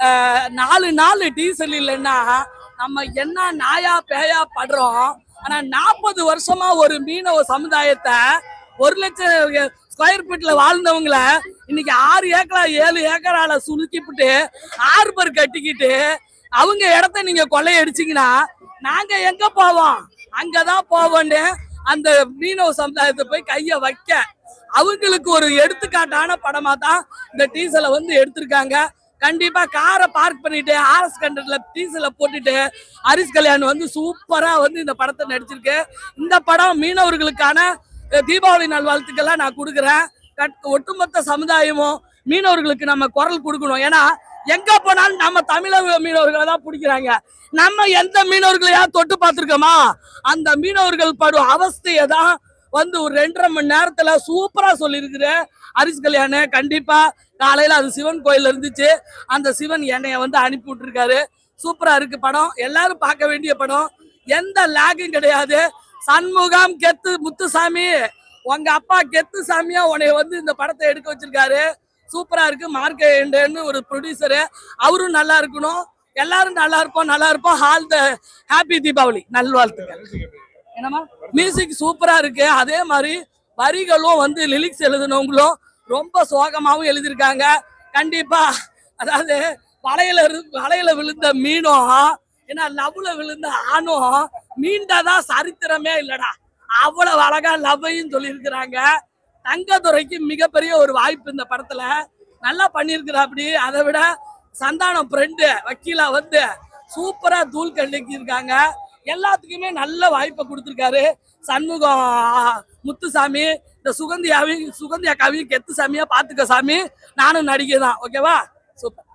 4 நாள் டீசல் இல்லைன்னா நம்ம என்ன நாயா பேயா படுறோம். ஆனா 40 வருஷமா ஒரு மீனவ சமுதாயத்தை 1 லட்சம் ஸ்கொயர் ஃபீட்ல வாழ்ந்தவங்கள இன்னைக்கு 6 ஏக்கரா 7 ஏக்கரால சுருக்கிவிட்டு ஆர்பர் கட்டிக்கிட்டு அவங்க இடத்த நீங்க கொள்ளையடிச்சீங்கன்னா நாங்க எங்க போவோம்? அங்கதான் போவோன்னு அந்த மீனவ சமுதாயத்தை போய் கைய வைக்க அவங்களுக்கு ஒரு எடுத்துக்காட்டான படமா தான் இந்த டீசலை வந்து எடுத்திருக்காங்க. கண்டிப்பா காரை பார்க் பண்ணிட்டு ஆர்எஸ் கண்டர்ல டீசலை போட்டுட்டு ஹரிஷ் கல்யாண் வந்து சூப்பரா வந்து இந்த படத்தை நடிச்சிருக்கு. இந்த படம் மீனவர்களுக்கான தீபாவளி நல்வாழ்த்துக்கெல்லாம் நான் கொடுக்குறேன். ஒட்டுமொத்த சமுதாயமும் மீனவர்களுக்கு நம்ம குரல் கொடுக்கணும். ஏன்னா எங்க போனாலும் நம்ம தமிழக மீனவர்களை தான் பிடிக்கிறாங்க. நம்ம எந்த மீனவர்களையா தொட்டு பார்த்துருக்கோமா? அந்த மீனவர்கள் படும் அவஸ்தையை தான் வந்து ஒரு 2.5 மணி நேரத்துல சூப்பரா சொல்லியிருக்கிற ஹரிஷ் கல்யாண். கண்டிப்பா காலையில அது சிவன் கோயில் இருந்துச்சு, அந்த சிவன் என்னைய வந்து அனுப்பி விட்டுருக்காரு. சூப்பரா இருக்கு படம், எல்லாரும் பார்க்க வேண்டிய படம், எந்த லேகும் கிடையாது. சண்முகம் கெத்து முத்துசாமி, உங்க அப்பா கெத்து சாமியா உன்னைய வந்து இந்த படத்தை எடுக்க வச்சிருக்காரு. சூப்பரா இருக்கு. மார்க்கெண்டுன்னு ஒரு ப்ரொடியூசரு, அவரும் நல்லா இருக்கணும், எல்லாரும் நல்லா இருப்போம். ஆல் த ஹாப்பி தீபாவளி நல்வாழ்த்துக்கள். என்னமா மியூசிக் சூப்பரா இருக்கு. அதே மாதிரி வரிகளும் வந்து லிரிக்ஸ் எழுதினவங்களும் ரொம்ப சோகமாவும் எழுதியிருக்காங்க. கண்டிப்பா அதாவது வலையில விழுந்த மீனும் ஏன்னா லவ்ல விழுந்த ஆணும் மீண்டாதான் சரித்திரமே இல்லடா, அவ்வளவு அழகா லவ்வையும் சொல்லியிருக்கிறாங்க. தங்கதுரைக்கு மிகப்பெரிய ஒரு வாய்ப்பு இந்த படத்துல, நல்லா பண்ணியிருக்கிறாப்படி. அதை விட சந்தானம் ஃப்ரெண்டு வக்கீலா வந்து சூப்பரா தூள் கண்டிக்கு இருக்காங்க. எல்லாத்துக்குமே நல்ல வாய்ப்பை கொடுத்துருக்காரு சண்முகம் முத்துசாமி. இந்த சுகந்தியா கவி கெத்து சாமியா பாத்துக்க சாமி, நானும் நடிகை தான். ஓகேவா? சூப்பர்.